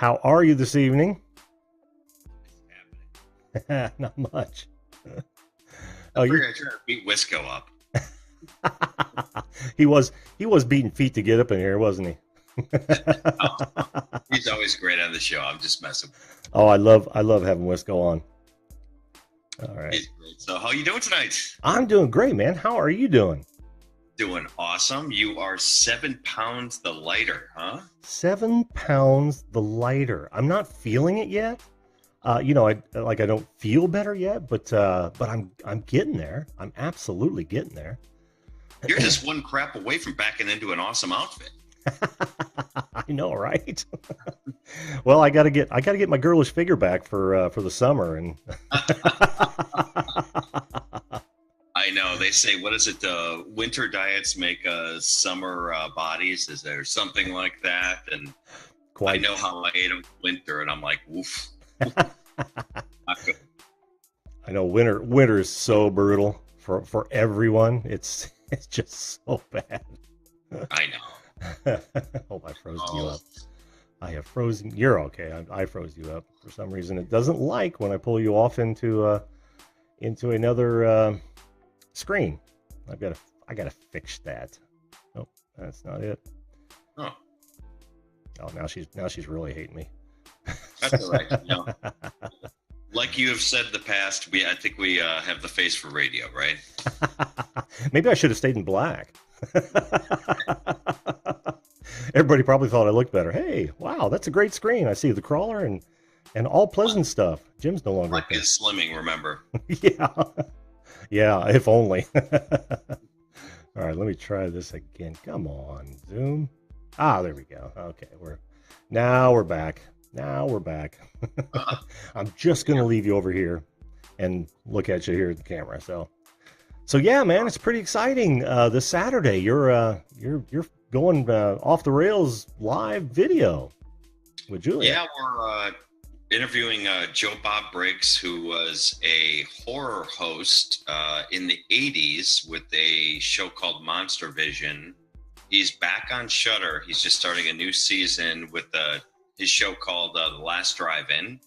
How are you this evening? What's happening? Not much. I Oh, figured I'd try to beat Wisco up. he was beating feet to get up in here, wasn't he? Oh, he's always great on the show. I'm just messing with him. Oh, I love having Wisco on. All right. He's great. So how you doing tonight? I'm doing great, man. How are you doing? Doing awesome. You are 7 pounds the lighter, huh? 7 pounds the lighter. I'm not feeling it yet. I don't feel better yet, but I'm getting there. I'm absolutely getting there. You're just one crap away from backing into an awesome outfit. I know, right? Well, I gotta get my girlish figure back for the summer, and I know. They say, what is it? Winter diets make summer bodies. Is there something like that? And quite. I know how I ate them winter, and I'm like, woof. Not good. I know winter is so brutal for everyone. It's just so bad. I know. Hope I froze you up. I have frozen. You're okay. I froze you up for some reason. It doesn't like when I pull you off into another screen. I gotta fix that. Nope, that's not it. Oh, now she's really hating me. that's all right. Like you have said in the past, I think we have the face for radio, right? Maybe I should have stayed in black. Everybody probably thought I looked better. Hey, wow, that's a great screen. I see the crawler and all pleasant stuff. Jim's no longer. Black is slimming, remember? Yeah, if only. All right, let me try this again. Come on, Zoom. There we go. Okay, we're back. Now we're back. I'm just gonna leave you over here and look at you here at the camera. So yeah, man, it's pretty exciting. This Saturday, you're going off the rails live video with Julia. Yeah, we're interviewing Joe Bob Briggs, who was a horror host in the 80s with a show called Monster Vision. He's back on Shudder. He's just starting a new season with his show called The Last Drive-In.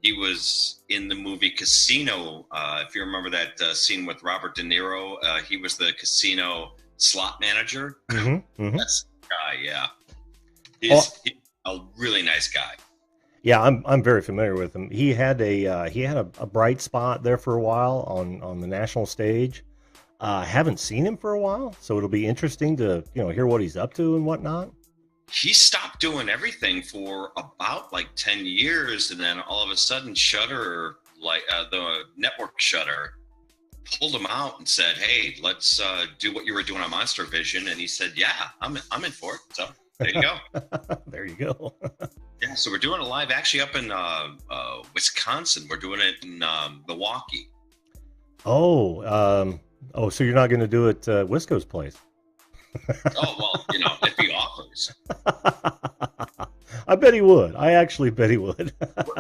He was in the movie Casino. If you remember that scene with Robert De Niro, he was the casino slot manager. Mm-hmm. That's the guy, yeah. He's a really nice guy. Yeah, I'm very familiar with him. He had a bright spot there for a while on the national stage. Haven't seen him for a while, so it'll be interesting to hear what he's up to and whatnot. He stopped doing everything for about 10 years, and then all of a sudden Shudder, the network Shudder, pulled him out and said, hey, let's do what you were doing on Monster Vision. And he said, yeah, I'm in for it. So there you go. There you go. Yeah, so we're doing it live actually up in Wisconsin. We're doing it in Milwaukee. So you're not going to do it at Wisco's place? Oh, well, if he offers. I bet he would. I actually bet he would.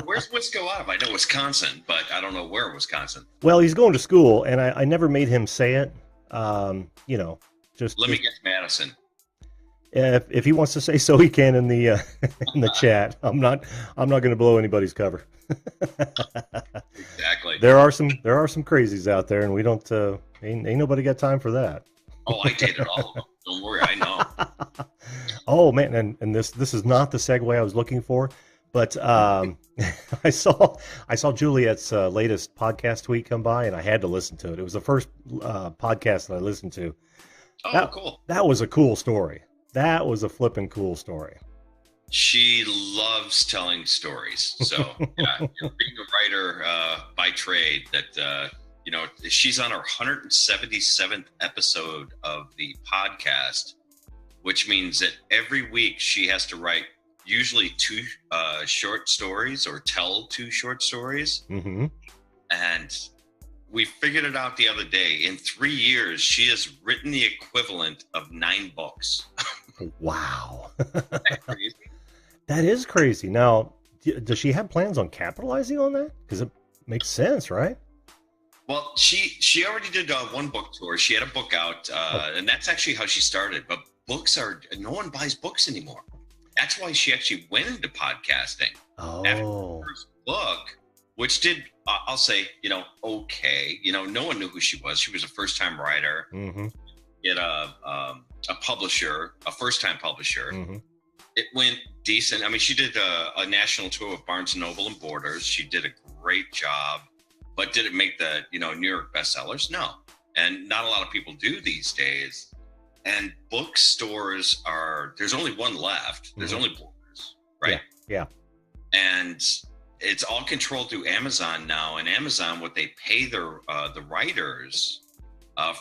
Where's Wisco out of? I know Wisconsin, but I don't know where in Wisconsin. Well, he's going to school, and I never made him say it. Just let me guess, Madison. If he wants to say so, he can in the chat. I'm not going to blow anybody's cover. Exactly. There are some crazies out there, and we don't. Ain't nobody got time for that. Oh, I dated all of them. Don't worry, I know. Oh man, and this is not the segue I was looking for, but I saw Juliet's latest podcast tweet come by, and I had to listen to it. It was the first podcast that I listened to. Oh, cool. That was a cool story. That was a flippin' cool story. She loves telling stories. So yeah, being a writer by trade, that she's on her 177th episode of the podcast, which means that every week she has to write usually 2 short stories or tell 2 short stories. Mm-hmm. And we figured it out the other day. In 3 years, she has written the equivalent of 9 books. Wow. That's crazy. That is crazy. Now, does she have plans on capitalizing on that? Because it makes sense, right? Well, she already did 1 book tour. She had a book out, and that's actually how she started. But no one buys books anymore. That's why she actually went into podcasting. Oh. After her first book, which did, I'll say, okay. No one knew who she was. She was a first-time writer. Mm-hmm. Get a publisher, a first-time publisher. Mm-hmm. It went decent. I mean, she did a national tour of Barnes & Noble and Borders. She did a great job. But did it make the, New York bestsellers? No. And not a lot of people do these days. And bookstores there's only one left. There's only Borders, right? Yeah. And it's all controlled through Amazon now. And Amazon, what they pay the writers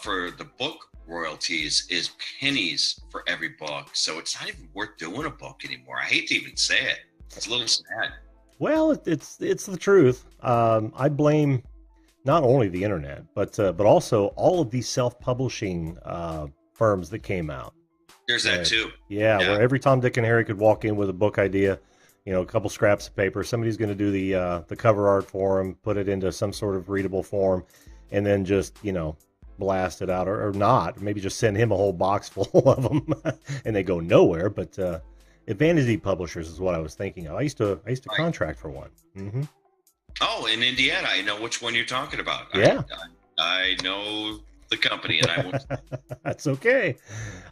for the book royalties is pennies for every book. So it's not even worth doing a book anymore. I hate to even say it. It's a little sad. Well, it's the truth. I blame not only the internet, but also all of these self-publishing firms that came out. There's that too. Yeah, where every Tom, Dick, and Harry could walk in with a book idea, a couple scraps of paper. Somebody's going to do the cover art for them, put it into some sort of readable form, and then just blast it out, or not. Maybe just send him a whole box full of them, and they go nowhere. But vanity publishers is what I was thinking of. I used to contract for one. Mm-hmm. Oh, in Indiana, I know which one you're talking about. Yeah, I know the company, and I won't. That's okay.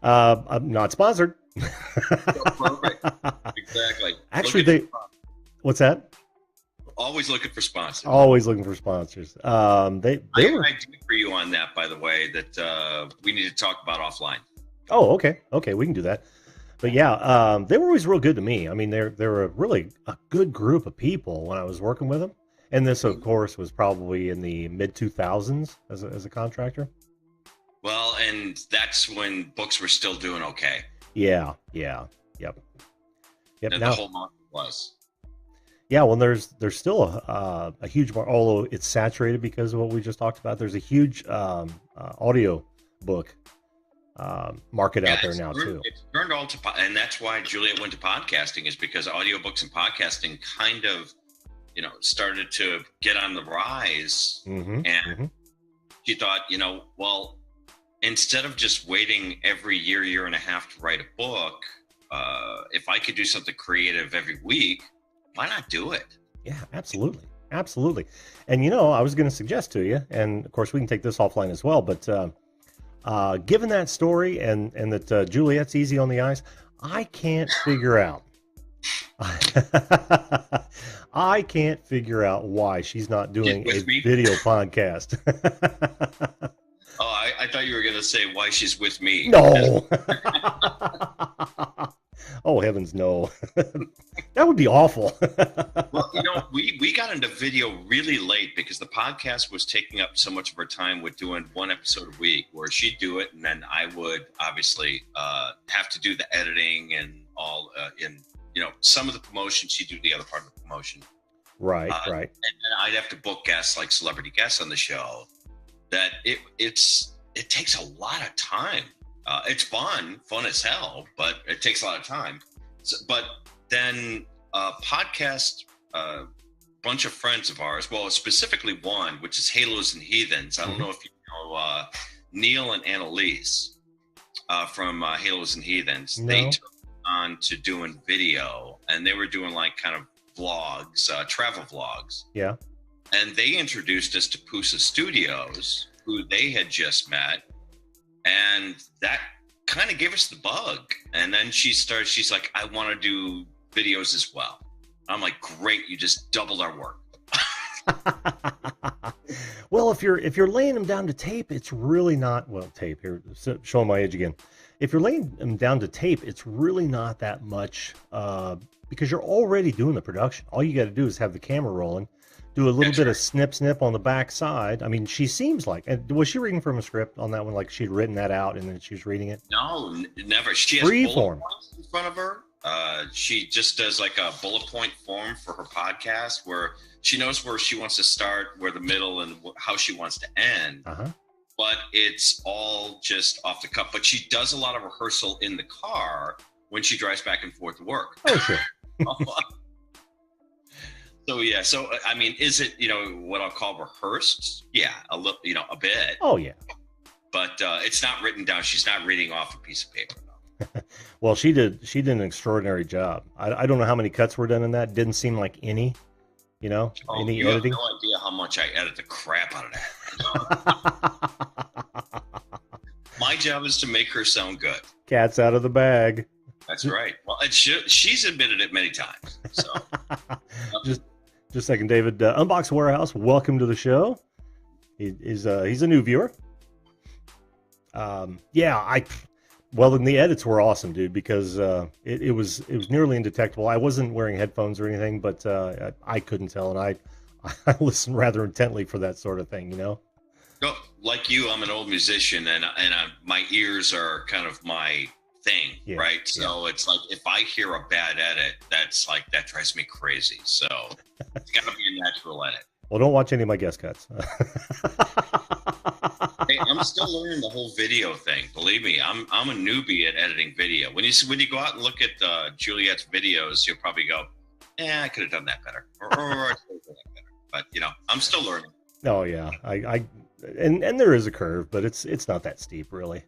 I'm not sponsored. Perfect. Exactly. Actually, what's that? Always looking for sponsors. Always looking for sponsors. They I were... have an idea for you on that, by the way, that we need to talk about offline. Oh, okay. Okay, we can do that. But yeah, they were always real good to me. I mean, they're really a good group of people when I was working with them. And this, of course, was probably in the mid-2000s as a contractor. Well, and that's when books were still doing okay. Yeah. Yep. And now, the whole market was. Yeah, well, there's still a huge market, although it's saturated because of what we just talked about. There's a huge audio book market out there now, too. It's turned all to, and that's why Juliet went to podcasting, is because audiobooks and podcasting kind of, started to get on the rise. And she thought, well, instead of just waiting every year and a half to write a book, if I could do something creative every week, why not do it? Yeah, absolutely. And, I was going to suggest to you, and of course we can take this offline as well, but given that story and that Juliet's easy on the eyes, I can't figure out. I can't figure out why she's not doing a video podcast. Oh, I thought you were going to say why she's with me. No. Oh, heavens, no. That would be awful. Well, we got into video really late because the podcast was taking up so much of our time with doing one episode a week, where she'd do it, and then I would obviously have to do the editing and all some of the promotion, she'd do the other part of the promotion. Right. And I'd have to book guests, like celebrity guests on the show. That it takes a lot of time. It's fun as hell, but it takes a lot of time. So, but then podcast, bunch of friends of ours, well, specifically one, which is Halos and Heathens. I don't know if you know Neil and Annalise from Halos and Heathens. No. They took on to doing video, and they were doing like kind of vlogs, travel vlogs. Yeah. And they introduced us to Pusa Studios, who they had just met. And that kind of gave us the bug. And then she's like, I want to do videos as well. I'm like, great, you just doubled our work. Well, if you're laying them down to tape, it's really not, tape here, showing my age again. If you're laying them down to tape, it's really not that much because you're already doing the production. All you got to do is have the camera rolling, do a little bit of snip on the back side. I mean, she seems like, and was she reading from a script on that one? Like she'd written that out and then she was reading it? No, never. She has bullet points in front of her. She just does like a bullet point form for her podcast where she knows where she wants to start, where the middle, and how she wants to end. But it's all just off the cuff. But she does a lot of rehearsal in the car when she drives back and forth to work. Oh, sure. So yeah, so I mean, is it what I'll call rehearsed? Yeah, a little, a bit. Oh yeah, but it's not written down. She's not reading off a piece of paper. Well, she did an extraordinary job. I don't know how many cuts were done in that. Didn't seem like any, Oh, any you have editing. no idea how much I edit the crap out of that. My job is to make her sound good. Cat's out of the bag. That's right. Well, she's admitted it many times. So, just a second, David. Unbox Warehouse, welcome to the show. He's a new viewer. Yeah, well, then the edits were awesome, dude, because it was nearly indetectable. I wasn't wearing headphones or anything, but I couldn't tell, and I listened rather intently for that sort of thing, No, like you, I'm an old musician, and my ears are kind of my thing, Yeah, right? So it's like if I hear a bad edit, that drives me crazy. So it's got to be a natural edit. Well, don't watch any of my guest cuts. Hey, I'm still learning the whole video thing. Believe me, I'm a newbie at editing video. When you go out and look at Juliet's videos, you'll probably go, I could have done that better, or I could have done that better. But I'm still learning. Oh yeah, and there is a curve, but it's not that steep really.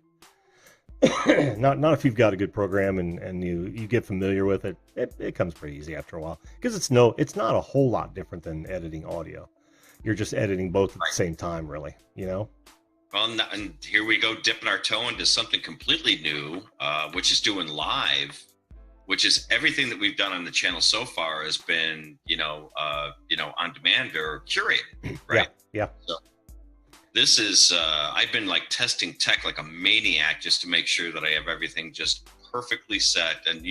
not if you've got a good program and you get familiar with it. It comes pretty easy after a while, because it's not a whole lot different than editing audio. You're just editing both at the same time, really. Well, and here we go, dipping our toe into something completely new, which is doing live, which is everything that we've done on the channel so far has been, on demand or curated, right? Yeah. So this is, I've been like testing tech like a maniac just to make sure that I have everything just perfectly set, and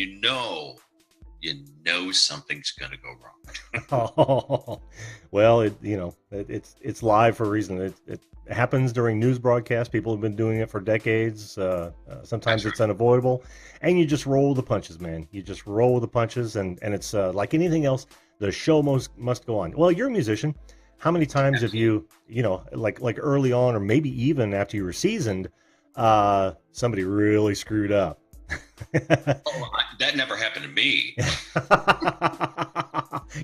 something's gonna go wrong. Oh, well, it's live for a reason. It happens during news broadcasts. People have been doing it for decades. Sometimes it's unavoidable, and you just roll the punches, man. You just roll the punches, and it's like anything else. The show must go on. Well, you're a musician. How many times have you, like early on, or maybe even after you were seasoned, somebody really screwed up? That never happened to me.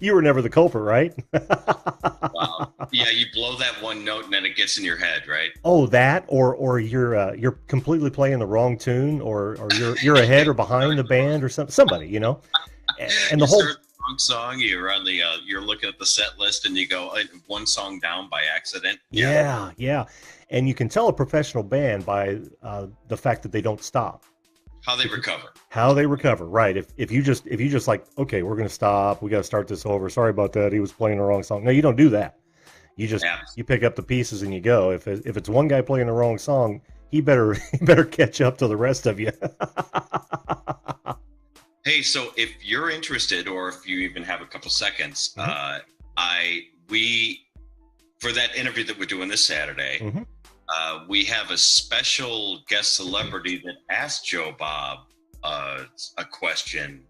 You were never the culprit, right? Wow. Yeah, you blow that one note and then it gets in your head, right? Oh, that, or you're completely playing the wrong tune, or you're ahead or behind the band or somebody, and the whole wrong song. You're looking at the set list and you go one song down by accident. Yeah. And you can tell a professional band by the fact that they don't stop. How they recover, right? If you just like, okay, we're gonna stop, we got to start this over. Sorry about that. He was playing the wrong song. No, you don't do that. You just you pick up the pieces and you go. If it's one guy playing the wrong song, he better catch up to the rest of you. Hey, so if you're interested, or if you even have a couple seconds, we for that interview that we're doing this Saturday. We have a special guest celebrity that asked Joe Bob a question.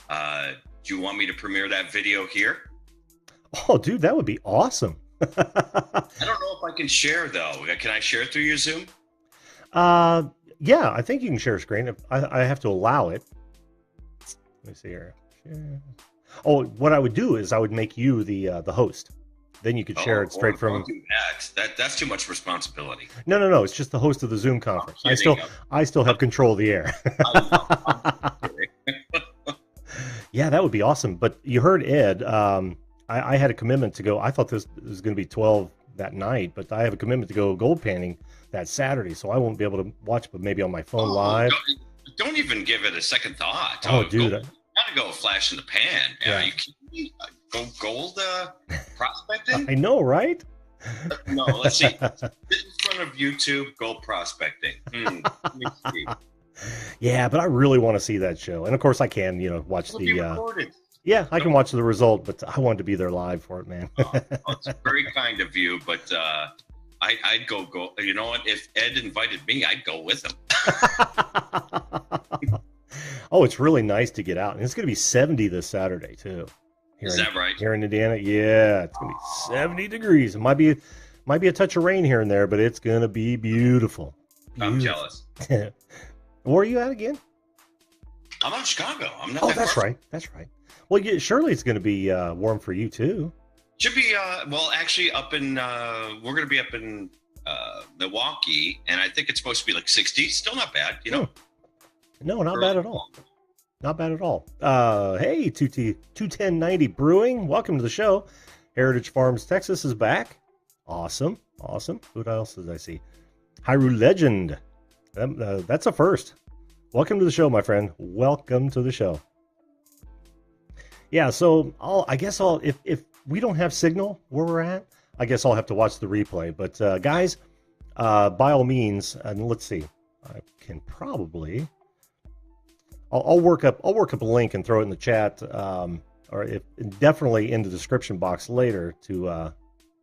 Do you want me to premiere that video here? Oh, dude, that would be awesome. I don't know if I can share, though. Can I share through your Zoom? Yeah, I think you can share a screen. I have to allow it. Let me see here. Share. Oh, what I would do is I would make you the host. Then you could share it straight from. Don't do that. That's too much responsibility. No. It's just the host of the Zoom conference. I still have control of the air. Yeah, that would be awesome. But you heard Ed. I had a commitment to go. I thought this was going to be 12 that night, but I have a commitment to go gold panning that Saturday, so I won't be able to watch, but maybe on my phone live. Don't even give it a second thought. Oh, dude. Gotta go flash in the pan. Yeah. Go gold prospecting? I know, right? No, let's see. Sit in front of YouTube, gold prospecting. Let me see. Yeah, but I really want to see that show. And of course I can, watch It'll be recorded. Yeah, I can watch the result, but I wanted to be there live for it, man. It's very kind of you, but I'd go. You know what? If Ed invited me, I'd go with him. Oh, it's really nice to get out. And it's going to be 70 this Saturday, too. Is that right? Here in Indiana? Yeah, it's going to be 70 degrees. It might be a touch of rain here and there, but it's going to be beautiful. I'm jealous. Where are you at again? I'm out of Chicago. I'm not. Oh, that's right. Well, surely it's going to be warm for you, too. Should be, actually up in, we're going to be up in Milwaukee, and I think it's supposed to be like 60. Still not bad, No, not bad at all. Not bad at all. Hey, 21090 Brewing, welcome to the show. Heritage Farms, Texas is back. Awesome. Who else did I see? Hyrule Legend. That's a first. Welcome to the show, my friend. Welcome to the show. Yeah, so if we don't have signal where we're at, I guess I'll have to watch the replay. But guys, by all means, and let's see, I can probably, I'll work up a link and throw it in the chat, or definitely in the description box later to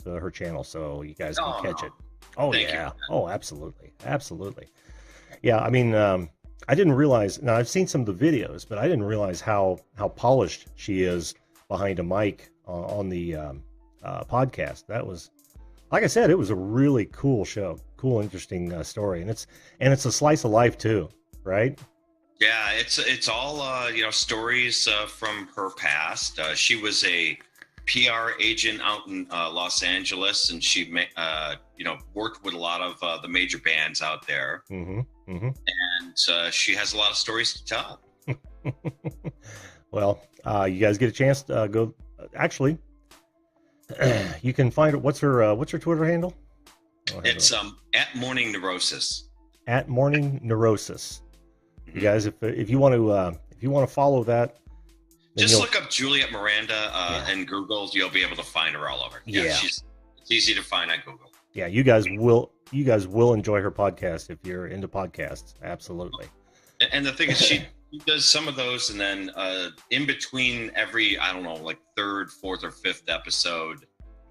her channel, so you guys can catch it. Oh yeah, oh absolutely. Yeah, I mean, I didn't realize. Now I've seen some of the videos, but I didn't realize how polished she is behind a mic on the podcast. That was, like I said, it was a really cool show, cool, interesting story, and it's a slice of life too, right? Yeah, it's all stories from her past. She was a PR agent out in Los Angeles, and she worked with a lot of the major bands out there. And she has a lot of stories to tell. Well, you guys get a chance to go. Actually, you can find it. What's her Twitter handle? It's at Morning Neurosis. At Morning Neurosis. You guys, if you want to follow that, just look up Juliet Miranda and Google. You'll be able to find her all over. Yeah, it's easy to find on Google. Yeah, you guys will enjoy her podcast if you're into podcasts. Absolutely. And the thing is, she does some of those, and then in between every, I don't know, like third, fourth, or fifth episode,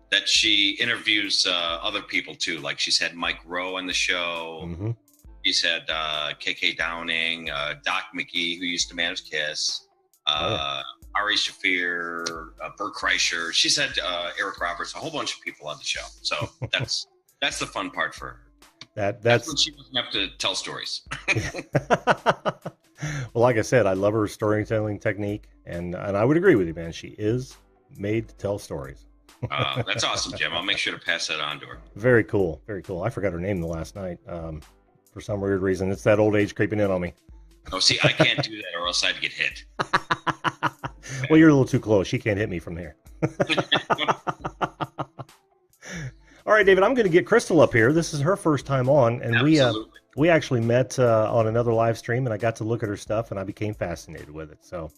that she interviews other people too. Like she's had Mike Rowe on the show. She's had KK Downing, Doc McGee, who used to manage Kiss, Ari Shafir, Bert Kreischer. She's had Eric Roberts, a whole bunch of people on the show. So that's the fun part for her. That's when she doesn't have to tell stories. Well, like I said, I love her storytelling technique, and I would agree with you, man. She is made to tell stories. That's awesome, Jim. I'll make sure to pass that on to her. Very cool. I forgot her name the last night. For some weird reason, it's that old age creeping in on me. Oh, see, I can't do that, or else I'd get hit. Well, you're a little too close. She can't hit me from here. All right, David, I'm going to get Crystal up here. This is her first time on, and we actually met on another live stream, and I got to look at her stuff, and I became fascinated with it. So,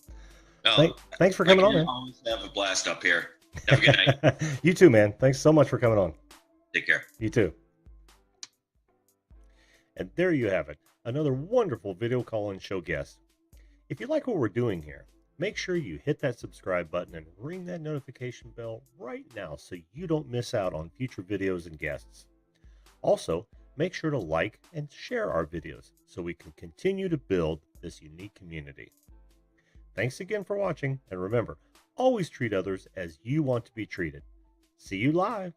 thanks for coming on, man. Always have a blast up here. Have a good night. You too, man. Thanks so much for coming on. Take care. You too. And there you have it, another wonderful video call-in show guest. If you like what we're doing here, make sure you hit that subscribe button and ring that notification bell right now so you don't miss out on future videos and guests. Also, make sure to like and share our videos so we can continue to build this unique community. Thanks again for watching, and remember, always treat others as you want to be treated. See you live.